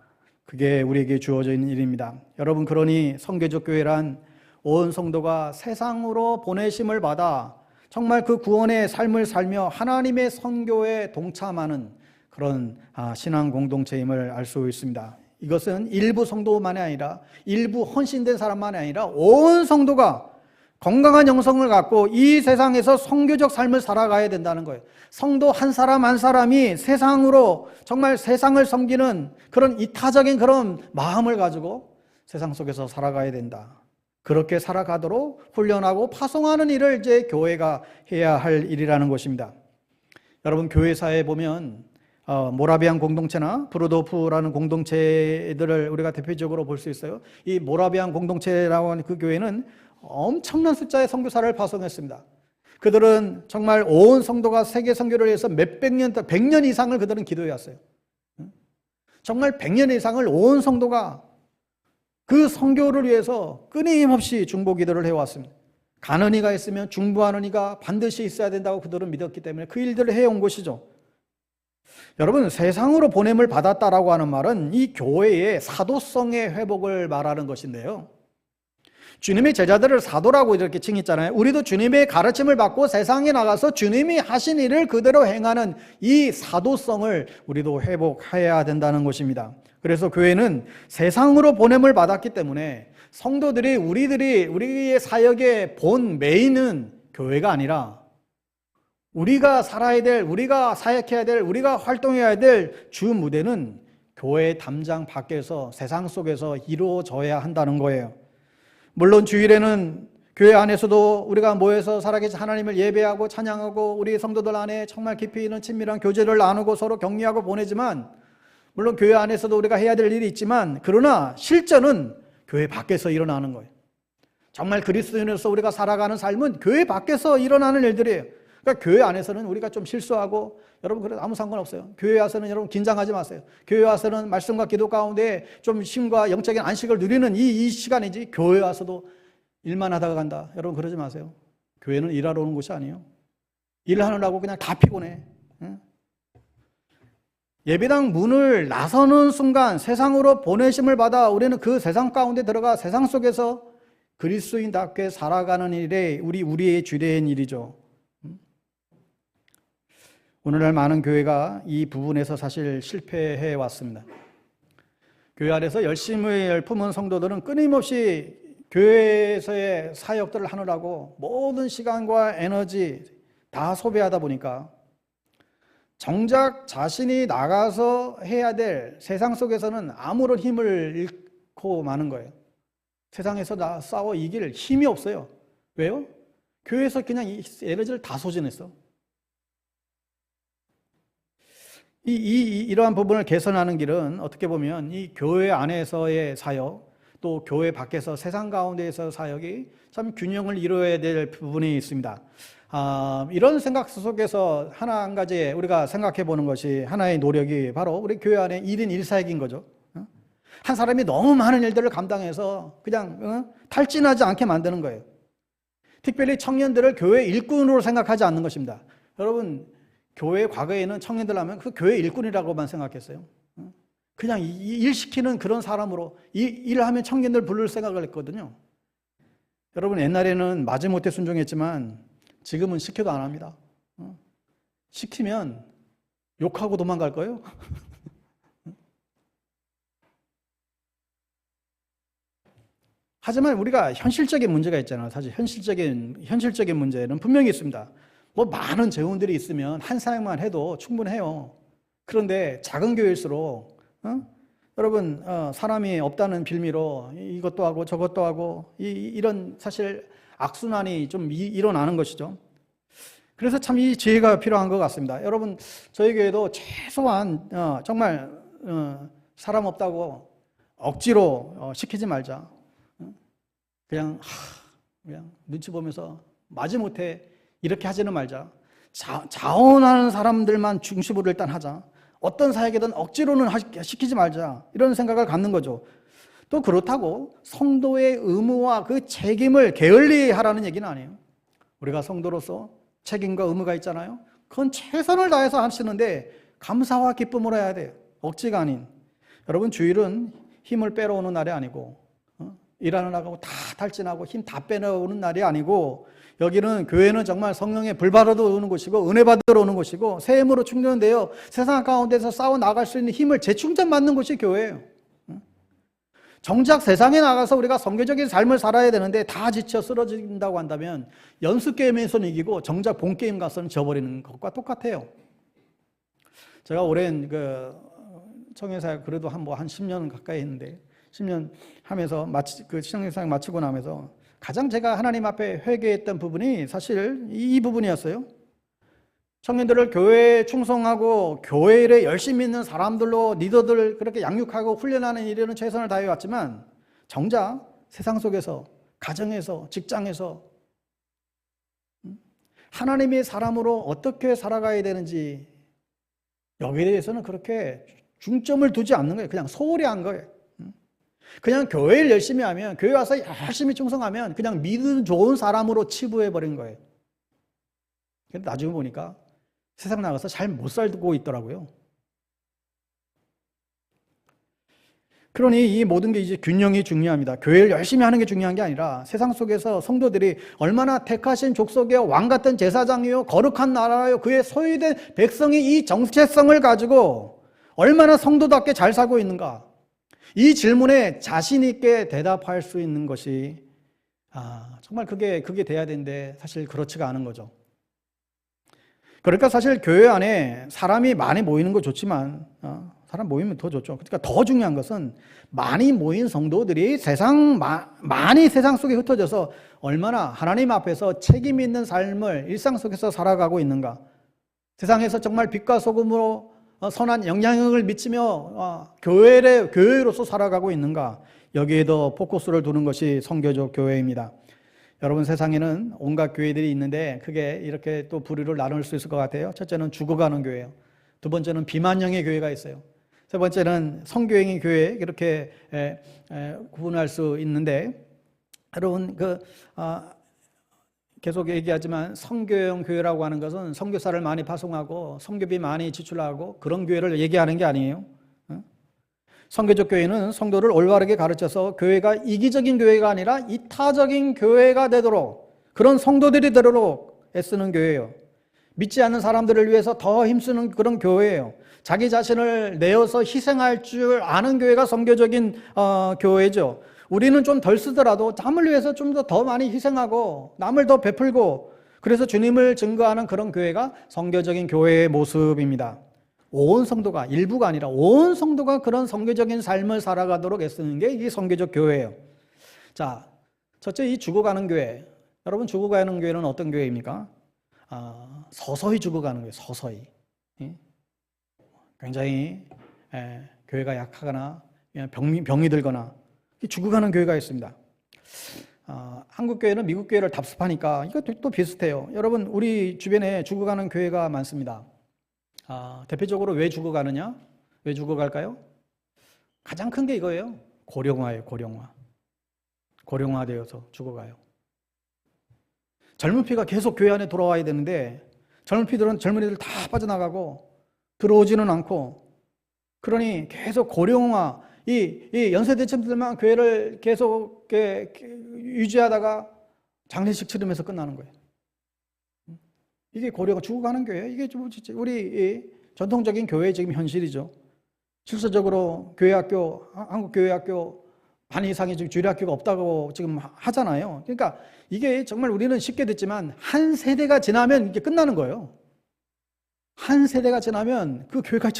그게 우리에게 주어져 있는 일입니다. 여러분, 그러니 선교적 교회란 온 성도가 세상으로 보내심을 받아 정말 그 구원의 삶을 살며 하나님의 선교에 동참하는 그런 신앙 공동체임을 알 수 있습니다. 이것은 일부 성도만이 아니라 일부 헌신된 사람만이 아니라 온 성도가 건강한 영성을 갖고 이 세상에서 선교적 삶을 살아가야 된다는 거예요. 성도 한 사람 한 사람이 세상으로 정말 세상을 섬기는 그런 이타적인 그런 마음을 가지고 세상 속에서 살아가야 된다. 그렇게 살아가도록 훈련하고 파송하는 일을 이제 교회가 해야 할 일이라는 것입니다. 여러분, 교회사에 보면 모라비안 공동체나 브루도프라는 공동체들을 우리가 대표적으로 볼 수 있어요. 이 모라비안 공동체라고 하는 그 교회는 엄청난 숫자의 선교사를 파송했습니다. 그들은 정말 온 성도가 세계 선교를 위해서 몇백 년, 100년 이상을 그들은 기도해 왔어요. 정말 100년 이상을 온 성도가 그 선교를 위해서 끊임없이 중보 기도를 해왔습니다. 가는 이가 있으면 중보하는 이가 반드시 있어야 된다고 그들은 믿었기 때문에 그 일들을 해온 것이죠. 여러분, 세상으로 보냄을 받았다라고 하는 말은 이 교회의 사도성의 회복을 말하는 것인데요, 주님의 제자들을 사도라고 이렇게 칭했잖아요. 우리도 주님의 가르침을 받고 세상에 나가서 주님이 하신 일을 그대로 행하는 이 사도성을 우리도 회복해야 된다는 것입니다. 그래서 교회는 세상으로 보냄을 받았기 때문에 성도들이 우리의 사역의 본 메인은 교회가 아니라 우리가 살아야 될, 우리가 사역해야 될, 우리가 활동해야 될 주 무대는 교회 담장 밖에서 세상 속에서 이루어져야 한다는 거예요. 물론 주일에는 교회 안에서도 우리가 모여서 살아계신 하나님을 예배하고 찬양하고 우리 성도들 안에 정말 깊이 있는 친밀한 교제를 나누고 서로 격려하고 보내지만, 물론 교회 안에서도 우리가 해야 될 일이 있지만, 그러나 실제는 교회 밖에서 일어나는 거예요. 정말 그리스도인으로서 우리가 살아가는 삶은 교회 밖에서 일어나는 일들이에요. 그러니까 교회 안에서는 우리가 좀 실수하고, 여러분 그래도 아무 상관없어요. 교회 와서는 여러분 긴장하지 마세요. 교회 와서는 말씀과 기도 가운데 좀 쉼과 영적인 안식을 누리는 이 시간이지, 교회 와서도 일만 하다가 간다, 여러분 그러지 마세요. 교회는 일하러 오는 곳이 아니에요. 일하느라고 그냥 다 피곤해. 예배당 문을 나서는 순간 세상으로 보내심을 받아 우리는 그 세상 가운데 들어가 세상 속에서 그리스도인답게 살아가는 일에 우리의 주된 일이죠. 오늘날 많은 교회가 이 부분에서 사실 실패해 왔습니다. 교회 안에서 열심을 품은 성도들은 끊임없이 교회에서의 사역들을 하느라고 모든 시간과 에너지 다 소비하다 보니까 정작 자신이 나가서 해야 될 세상 속에서는 아무런 힘을 잃고 마는 거예요. 세상에서 싸워 이길 힘이 없어요. 왜요? 교회에서 그냥 에너지를 다 소진했어. 이러한 부분을 개선하는 길은 어떻게 보면 이 교회 안에서의 사역, 또 교회 밖에서 세상 가운데에서 사역이 참 균형을 이루어야 될 부분이 있습니다. 이런 생각 속에서 한 가지 우리가 생각해 보는 것이 하나의 노력이 바로 우리 교회 안에 1인 1사역인 거죠. 한 사람이 너무 많은 일들을 감당해서 그냥 탈진하지 않게 만드는 거예요. 특별히 청년들을 교회 일꾼으로 생각하지 않는 것입니다. 여러분, 교회 과거에는 청년들 하면 그 교회 일꾼이라고만 생각했어요. 그냥 일시키는 그런 사람으로 일하면 청년들 부를 생각을 했거든요. 여러분, 옛날에는 마지못해 순종했지만 지금은 시켜도 안 합니다. 시키면 욕하고 도망갈 거예요. 하지만 우리가 현실적인 문제가 있잖아요. 사실 현실적인 문제는 분명히 있습니다. 뭐 많은 재원들이 있으면 한 사역만 해도 충분해요. 그런데 작은 교회일수록 여러분 사람이 없다는 빌미로 이것도 하고 저것도 하고 이런 사실 악순환이 좀 일어나는 것이죠. 그래서 참 이 지혜가 필요한 것 같습니다. 여러분, 저희 교회도 최소한 정말 사람 없다고 억지로 시키지 말자. 그냥 눈치 보면서 마지못해 이렇게 하지는 말자. 자원하는 사람들만 중심으로 일단 하자. 어떤 사역이든 억지로는 시키지 말자. 이런 생각을 갖는 거죠. 또 그렇다고 성도의 의무와 그 책임을 게을리 하라는 얘기는 아니에요. 우리가 성도로서 책임과 의무가 있잖아요. 그건 최선을 다해서 하시는데 감사와 기쁨으로 해야 돼요. 억지가 아닌. 여러분, 주일은 힘을 빼러오는 날이 아니고 일하느라고 다 탈진하고 힘 다 빼놓는 날이 아니고, 여기는 교회는 정말 성령의 불 받으러 오는 곳이고 은혜 받으러 오는 곳이고 새 힘으로 충전되어 세상 가운데서 싸워 나갈 수 있는 힘을 재충전받는 곳이 교회예요. 정작 세상에 나가서 우리가 선교적인 삶을 살아야 되는데 다 지쳐 쓰러진다고 한다면 연습 게임에서는 이기고 정작 본 게임 가서는 져버리는 것과 똑같아요. 제가 오랜 청년사역 그래도 한 10년 가까이 했는데 10년 하면서 청년사역 마치고 나면서 가장 제가 하나님 앞에 회개했던 부분이 사실 이 부분이었어요. 청년들을 교회에 충성하고 교회 일에 열심히 있는 사람들로 리더들 그렇게 양육하고 훈련하는 일에는 최선을 다해왔지만 정작 세상 속에서, 가정에서, 직장에서 하나님의 사람으로 어떻게 살아가야 되는지 여기에 대해서는 그렇게 중점을 두지 않는 거예요. 그냥 소홀히 한 거예요. 그냥 교회를 열심히 하면, 교회 와서 열심히 충성하면 그냥 믿음 좋은 사람으로 치부해버린 거예요. 근데 나중에 보니까 세상 나가서 잘 못 살고 있더라고요. 그러니 이 모든 게 이제 균형이 중요합니다. 교회를 열심히 하는 게 중요한 게 아니라 세상 속에서 성도들이 얼마나 택하신 족속의 왕 같은 제사장이요, 거룩한 나라요, 그의 소유된 백성이 이 정체성을 가지고 얼마나 성도답게 잘 살고 있는가, 이 질문에 자신 있게 대답할 수 있는 것이 정말 그게 돼야 되는데 사실 그렇지가 않은 거죠. 그러니까 사실 교회 안에 사람이 많이 모이는 거 좋지만 사람 모이면 더 좋죠. 그러니까 더 중요한 것은 많이 모인 성도들이 많이 세상 속에 흩어져서 얼마나 하나님 앞에서 책임 있는 삶을 일상 속에서 살아가고 있는가, 세상에서 정말 빛과 소금으로 선한 영향력을 미치며 교회로서 살아가고 있는가, 여기에 더 포커스를 두는 것이 선교적 교회입니다. 여러분 세상에는 온갖 교회들이 있는데 크게 이렇게 또 부류를 나눌 수 있을 것 같아요. 첫째는 죽어가는 교회예요. 두 번째는 비만형의 교회가 있어요. 세 번째는 성교행의 교회 이렇게 구분할 수 있는데 여러분 계속 얘기하지만 성교형 교회라고 하는 것은 선교사를 많이 파송하고 선교비 많이 지출하고 그런 교회를 얘기하는 게 아니에요. 선교적 교회는 성도를 올바르게 가르쳐서 교회가 이기적인 교회가 아니라 이타적인 교회가 되도록 그런 성도들이 되도록 애쓰는 교회예요. 믿지 않는 사람들을 위해서 더 힘쓰는 그런 교회예요. 자기 자신을 내어서 희생할 줄 아는 교회가 선교적인 교회죠. 우리는 좀 덜 쓰더라도 남을 위해서 좀 더 많이 희생하고 남을 더 베풀고 그래서 주님을 증거하는 그런 교회가 선교적인 교회의 모습입니다. 온 성도가 일부가 아니라 온 성도가 그런 선교적인 삶을 살아가도록 애쓰는 게 이 선교적 교회예요. 자, 첫째 이 죽어가는 교회. 여러분 죽어가는 교회는 어떤 교회입니까? 서서히 죽어가는 거예요. 서서히. 굉장히 교회가 약하거나 병이 들거나 죽어가는 교회가 있습니다. 한국 교회는 미국 교회를 답습하니까 이것도 또 비슷해요. 여러분 우리 주변에 죽어가는 교회가 많습니다. 대표적으로 왜 죽어가느냐? 왜 죽어갈까요? 가장 큰 게 이거예요. 고령화예요. 고령화되어서 죽어가요. 젊은 피가 계속 교회 안에 돌아와야 되는데 젊은이들 다 빠져나가고 들어오지는 않고 그러니 계속 고령화 이 연세대청들만 교회를 계속 유지하다가 장례식 치르면서 끝나는 거예요. 이게 고령화 죽어가는 교회예요. 이게 우리 전통적인 교회의 지금 현실이죠. 실질적으로 한국 교회학교 반 이상이 지금 주일학교가 없다고 지금 하잖아요. 그러니까 이게 정말 우리는 쉽게 듣지만 한 세대가 지나면 이게 끝나는 거예요. 한 세대가 지나면 그 교회가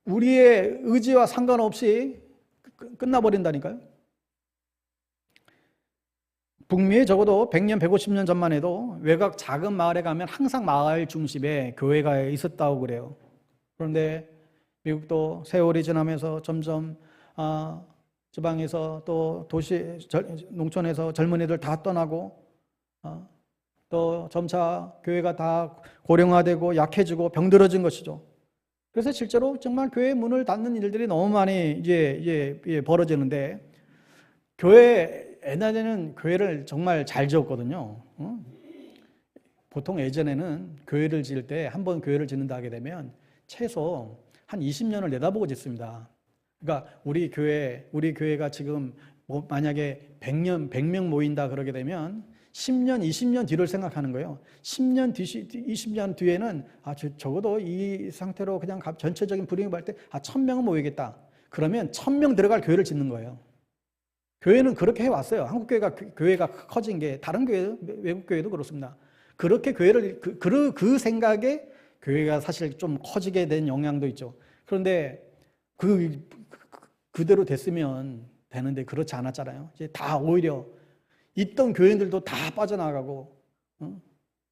우리의 의지와 상관없이 끝나버린다니까요. 북미에 적어도 100년, 150년 전만 해도 외곽 작은 마을에 가면 항상 마을 중심에 교회가 있었다고 그래요. 그런데 미국도 세월이 지나면서 점점 지방에서 또 농촌에서 젊은이들 다 떠나고 또 점차 교회가 다 고령화되고 약해지고 병들어진 것이죠. 그래서 실제로 정말 교회 문을 닫는 일들이 너무 많이 이제 벌어지는데 옛날에는 교회를 정말 잘 지었거든요. 보통 예전에는 교회를 지을 때 한 번 교회를 짓는다 하게 되면 최소 한 20년을 내다보고 짓습니다. 그러니까 우리 교회가 지금 만약에 100명 모인다 그러게 되면 10년, 20년 뒤를 생각하는 거예요. 10년, 20년 뒤에는 적어도 이 상태로 그냥 전체적인 불행이 갈 때 1000명은 모이겠다. 그러면 1000명 들어갈 교회를 짓는 거예요. 교회는 그렇게 해왔어요. 한국 교회가 커진 게 다른 교회, 외국 교회도 그렇습니다. 그렇게 교회를 그 생각에 교회가 사실 좀 커지게 된 영향도 있죠. 그런데 그대로 됐으면 되는데 그렇지 않았잖아요. 이제 다 오히려 있던 교회들도 다 빠져나가고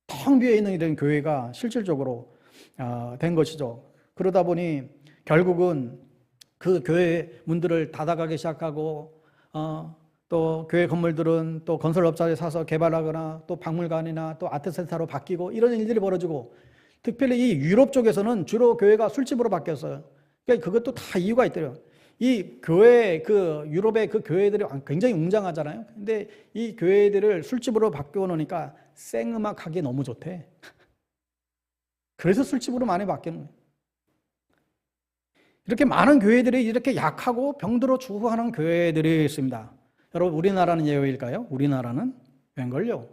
텅 비어 있는 이런 교회가 실질적으로 된 것이죠. 그러다 보니 결국은 그 교회 문들을 닫아가기 시작하고 또 교회 건물들은 또 건설업자에 사서 개발하거나 또 박물관이나 또 아트센터로 바뀌고 이런 일들이 벌어지고 특별히 이 유럽 쪽에서는 주로 교회가 술집으로 바뀌었어요. 그러니까 그것도 다 이유가 있더래요. 이 교회, 유럽의 그 교회들이 굉장히 웅장하잖아요. 근데 이 교회들을 술집으로 바뀌어 놓으니까 생음악 하기 너무 좋대. 그래서 술집으로 많이 바뀌는 거예요. 이렇게 많은 교회들이 이렇게 약하고 병들어 죽고 하는 교회들이 있습니다. 여러분, 우리나라는 예외일까요? 우리나라는 웬걸요?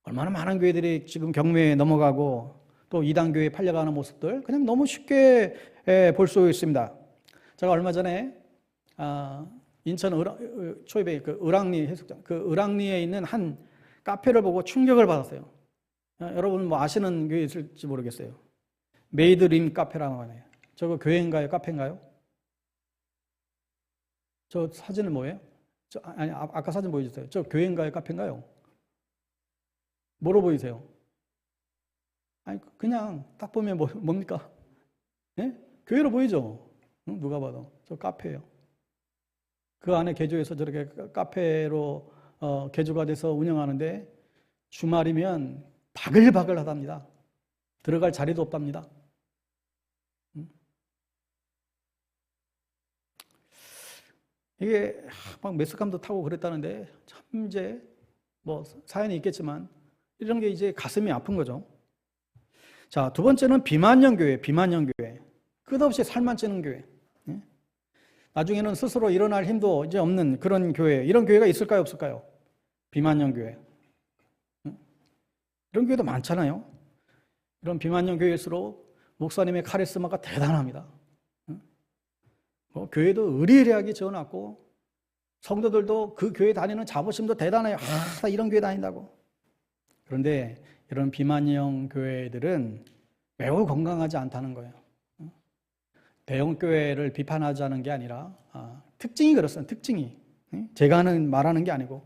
얼마나 많은 교회들이 지금 경매에 넘어가고 또 이단교회에 팔려가는 모습들 그냥 너무 쉽게 볼 수 있습니다. 제가 얼마 전에 인천 초입에 을왕리 해수욕장 을왕리에 있는 한 카페를 보고 충격을 받았어요. 여러분 뭐 아시는 교회 있을지 모르겠어요. 메이드림 카페라고 하네요. 저거 교회인가요? 카페인가요? 저 사진은 뭐예요? 아까 사진 보여주세요. 저 교회인가요? 카페인가요? 뭐로 보이세요? 아니 그냥 딱 보면 뭡니까? 네? 교회로 보이죠? 누가 봐도 저 카페예요. 그 안에 개조해서 저렇게 카페로 개조가 돼서 운영하는데 주말이면 바글바글하답니다. 들어갈 자리도 없답니다. 이게 막 메스감도 타고 그랬다는데 참 이제 뭐 사연이 있겠지만 이런 게 이제 가슴이 아픈 거죠. 자, 두 번째는 비만형 교회. 끝없이 살만 찌는 교회. 나중에는 스스로 일어날 힘도 이제 없는 그런 교회. 이런 교회가 있을까요, 없을까요? 비만형 교회. 이런 교회도 많잖아요. 이런 비만형 교회일수록 목사님의 카리스마가 대단합니다. 교회도 의리의리하게 지어놨고 성도들도 그 교회 다니는 자부심도 대단해요. 나 이런 교회 다닌다고. 그런데 이런 비만형 교회들은 매우 건강하지 않다는 거예요. 대형 교회를 비판하자는 게 아니라 특징이 그렇습니다. 특징이. 제가 말하는 게 아니고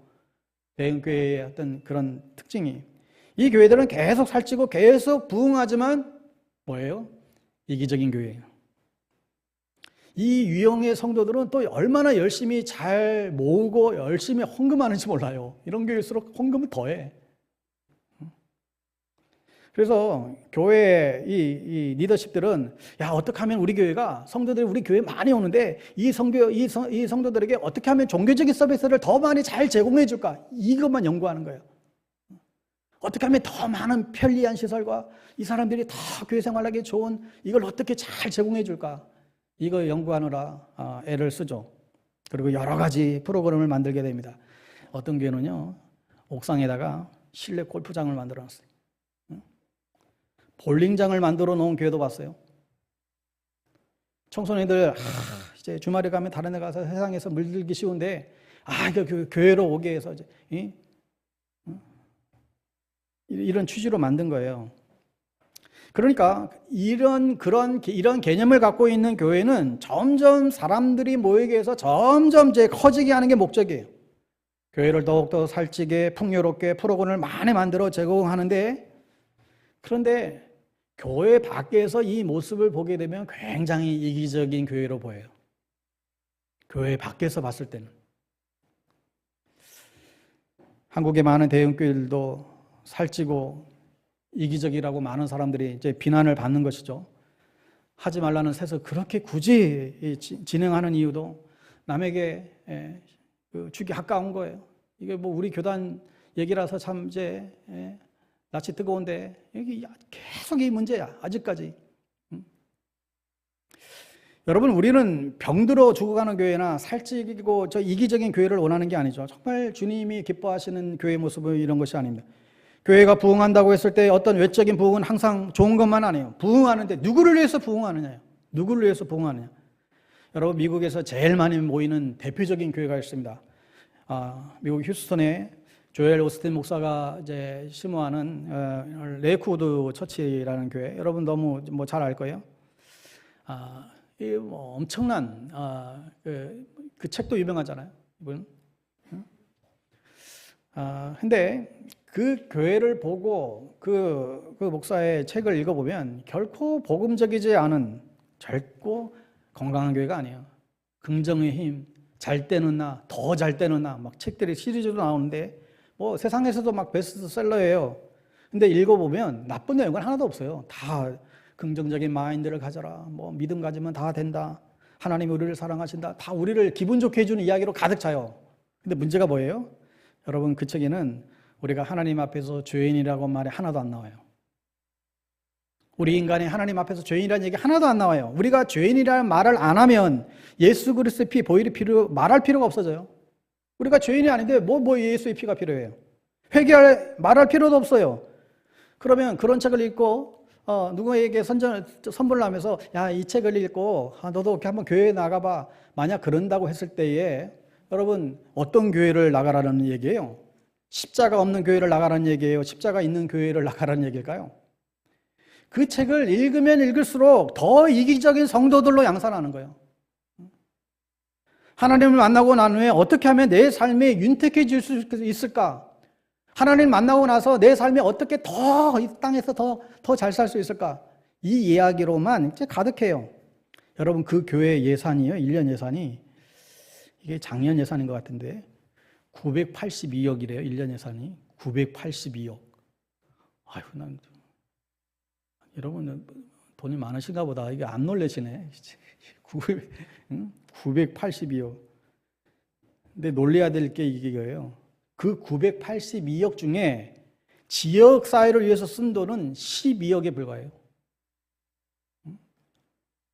대형 교회의 어떤 그런 특징이. 이 교회들은 계속 살찌고 계속 부흥하지만 뭐예요? 이기적인 교회예요. 이 유형의 성도들은 또 얼마나 열심히 잘 모으고 열심히 헌금하는지 몰라요. 이런 교회일수록 헌금을 더해. 그래서 교회 이 리더십들은 어떻게 하면 우리 교회가 성도들이 우리 교회 많이 오는데 이 성도들에게 어떻게 하면 종교적인 서비스를 더 많이 잘 제공해 줄까? 이것만 연구하는 거예요. 어떻게 하면 더 많은 편리한 시설과 이 사람들이 더 교회 생활하기 좋은 이걸 어떻게 잘 제공해 줄까? 이거 연구하느라 애를 쓰죠. 그리고 여러 가지 프로그램을 만들게 됩니다. 어떤 교회는요, 옥상에다가 실내 골프장을 만들어 놨어요. 볼링장을 만들어 놓은 교회도 봤어요. 청소년들 이제 주말에 가면 다른 데 가서 세상에서 물들기 쉬운데 교회로 오게 해서 이제 이런 취지로 만든 거예요. 그러니까 이런 개념을 갖고 있는 교회는 점점 사람들이 모이게 해서 점점 이제 커지게 하는 게 목적이에요. 교회를 더욱더 살찌게 풍요롭게 프로그램을 많이 만들어 제공하는데, 그런데 교회 밖에서 이 모습을 보게 되면 굉장히 이기적인 교회로 보여요. 교회 밖에서 봤을 때는. 한국의 많은 대형 교회들도 살찌고 이기적이라고 많은 사람들이 이제 비난을 받는 것이죠. 하지 말라는 세서 그렇게 굳이 진행하는 이유도 남에게 주기 아까운 거예요. 이게 뭐 우리 교단 얘기라서 참 이제 낯이 뜨거운데 여기 계속 이 문제야 아직까지. 여러분, 우리는 병들어 죽어가는 교회나 살찌고 저 이기적인 교회를 원하는 게 아니죠. 정말 주님이 기뻐하시는 교회 모습은 이런 것이 아닙니다. 교회가 부흥한다고 했을 때 어떤 외적인 부흥은 항상 좋은 것만 아니에요. 부흥하는데 누구를 위해서 부흥하느냐요? 누구를 위해서 부흥하느냐? 여러분, 미국에서 제일 많이 모이는 대표적인 교회가 있습니다. 미국 휴스턴에 조엘 오스틴 목사가 이제 심호하는 레이크우드 처치라는 교회, 여러분 너무 잘 알 거예요. 이 뭐 엄청난 그 책도 유명하잖아요, 이분. 근데 그 교회를 보고 그 목사의 책을 읽어보면 결코 복음적이지 않은, 결코 건강한 교회가 아니에요. 긍정의 힘, 잘 때는 나, 더 잘 때는 나, 막 책들이 시리즈로 나오는데 뭐 세상에서도 막 베스트셀러예요. 근데 읽어보면 나쁜 내용은 하나도 없어요. 다 긍정적인 마인드를 가져라, 뭐 믿음 가지면 다 된다, 하나님이 우리를 사랑하신다, 다 우리를 기분 좋게 해주는 이야기로 가득 차요. 근데 문제가 뭐예요? 여러분, 그 책에는 우리가 하나님 앞에서 죄인이라고 말이 하나도 안 나와요. 우리 인간이 하나님 앞에서 죄인이라는 얘기 하나도 안 나와요. 우리가 죄인이라는 말을 안 하면 예수 그리스도의 피 보일 말할 필요가 없어져요. 우리가 죄인이 아닌데 뭐 예수의 피가 필요해요? 말할 필요도 없어요. 그러면 그런 책을 읽고 누구에게 선물을 하면서 이 책을 읽고 너도 이렇게 한번 교회에 나가봐, 만약 그런다고 했을 때에 여러분, 어떤 교회를 나가라는 얘기예요? 십자가 없는 교회를 나가라는 얘기예요? 십자가 있는 교회를 나가라는 얘기일까요? 그 책을 읽으면 읽을수록 더 이기적인 성도들로 양산하는 거예요. 하나님을 만나고 난 후에 어떻게 하면 내 삶이 윤택해질 수 있을까? 하나님을 만나고 나서 내 삶이 어떻게 더 이 땅에서 더 잘 살 수 있을까? 이 이야기로만 이제 가득해요. 여러분, 그 교회 예산이요, 1년 예산이 이게 작년 예산인 것 같은데 982억이래요. 1년 예산이. 982억. 아유, 여러분 돈이 많으신가 보다. 이게 안 놀라시네. 982억. 근데 놀래야 될 게 이거예요. 그 982억 중에 지역 사회를 위해서 쓴 돈은 12억에 불과해요.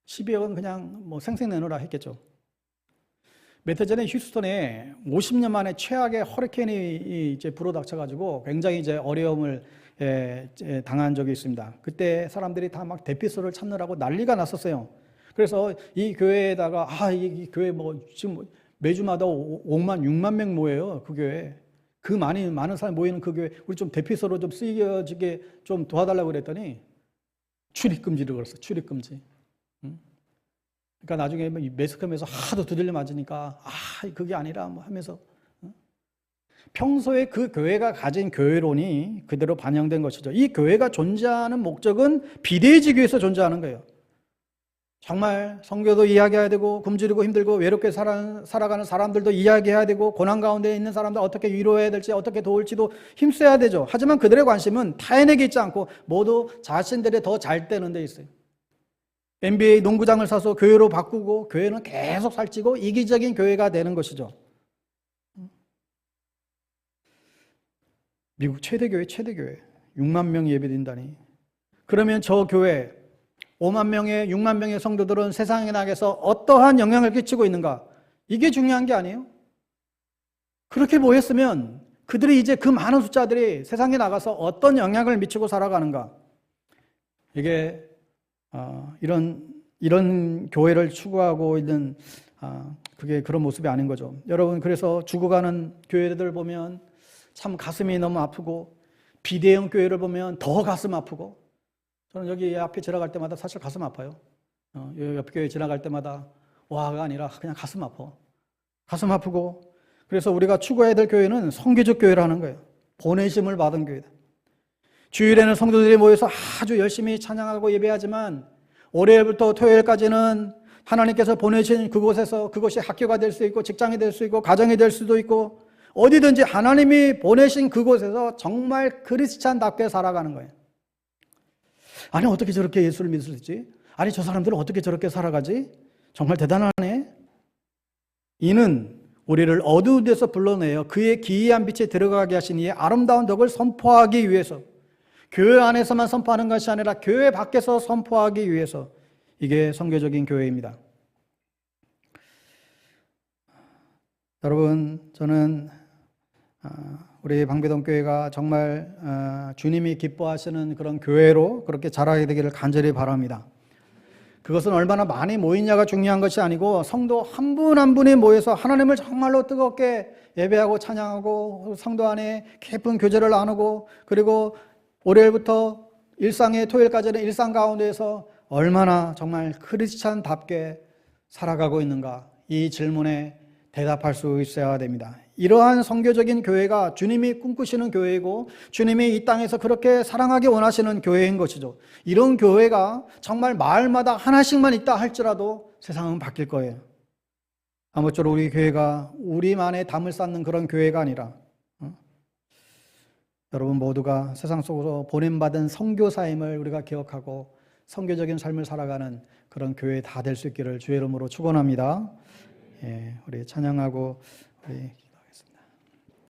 12억은 그냥 뭐 생색 내놓으라 했겠죠. 몇 해 전에 휴스턴에 50년 만에 최악의 허리케인이 이제 불어닥쳐가지고 굉장히 이제 어려움을 당한 적이 있습니다. 그때 사람들이 다 막 대피소를 찾느라고 난리가 났었어요. 그래서 이 교회에다가 이 교회 뭐 지금 매주마다 5만 6만 명 모여요. 그 교회. 그 많은 사람 모이는 그 교회 우리 좀 대피소로 좀 쓰여지게 좀 도와달라고 그랬더니 출입금지를 걸었어. 출입금지. 그러니까 나중에 매스컴에서 하도 두들려 맞으니까 그게 아니라 뭐 하면서 평소에 그 교회가 가진 교회론이 그대로 반영된 것이죠. 이 교회가 존재하는 목적은 비대해지기 위해서 존재하는 거예요. 정말 성교도 이야기해야 되고 굶주리고 힘들고 외롭게 살아가는 사람들도 이야기해야 되고 고난 가운데 있는 사람들 어떻게 위로해야 될지 어떻게 도울지도 힘써야 되죠. 하지만 그들의 관심은 타인에게 있지 않고 모두 자신들이 더 잘 되는 데 있어요. NBA 농구장을 사서 교회로 바꾸고 교회는 계속 살찌고 이기적인 교회가 되는 것이죠. 미국 최대 교회 6만 명이 예배드린다니. 그러면 저 교회 5만 명의 6만 명의 성도들은 세상에 나가서 어떠한 영향을 끼치고 있는가? 이게 중요한 게 아니에요. 그렇게 모였으면 그들이 이제 그 많은 숫자들이 세상에 나가서 어떤 영향을 미치고 살아가는가? 이게 이런 교회를 추구하고 있는 그게 그런 모습이 아닌 거죠. 여러분, 그래서 죽어가는 교회들 보면 참 가슴이 너무 아프고 비대형 교회를 보면 더 가슴 아프고 저는 여기 앞에 지나갈 때마다 사실 가슴 아파요. 여기 옆 교회 지나갈 때마다 와가 아니라 그냥 가슴 아파. 가슴 아프고 그래서 우리가 추구해야 될 교회는 성교적 교회라는 거예요. 보내심을 받은 교회다. 주일에는 성도들이 모여서 아주 열심히 찬양하고 예배하지만 월요일부터 토요일까지는 하나님께서 보내신 그곳에서 그것이 학교가 될 수 있고 직장이 될 수 있고 가정이 될 수도 있고 어디든지 하나님이 보내신 그곳에서 정말 크리스찬답게 살아가는 거예요. 아니 어떻게 저렇게 예수를 믿을 수 있지? 아니 저 사람들은 어떻게 저렇게 살아가지? 정말 대단하네. 이는 우리를 어두운 데서 불러내어 그의 기이한 빛에 들어가게 하신 이의 아름다운 덕을 선포하기 위해서 교회 안에서만 선포하는 것이 아니라 교회 밖에서 선포하기 위해서 이게 선교적인 교회입니다. 여러분 저는 우리 방배동 교회가 정말 주님이 기뻐하시는 그런 교회로 그렇게 자라게 되기를 간절히 바랍니다. 그것은 얼마나 많이 모이냐가 중요한 것이 아니고 성도 한 분 한 분이 모여서 하나님을 정말로 뜨겁게 예배하고 찬양하고 성도 안에 깊은 교제를 나누고 그리고 월요일부터 일상의 토요일까지는 일상 가운데에서 얼마나 정말 크리스찬답게 살아가고 있는가 이 질문에 대답할 수 있어야 됩니다. 이러한 선교적인 교회가 주님이 꿈꾸시는 교회이고 주님이 이 땅에서 그렇게 사랑하기 원하시는 교회인 것이죠. 이런 교회가 정말 마을마다 하나씩만 있다 할지라도 세상은 바뀔 거예요. 아무쪼록 우리 교회가 우리만의 담을 쌓는 그런 교회가 아니라 여러분 모두가 세상 속으로 보냄받은 선교사임을 우리가 기억하고 선교적인 삶을 살아가는 그런 교회 다 될 수 있기를 주의 이름으로 축원합니다. 우리 찬양하고 우리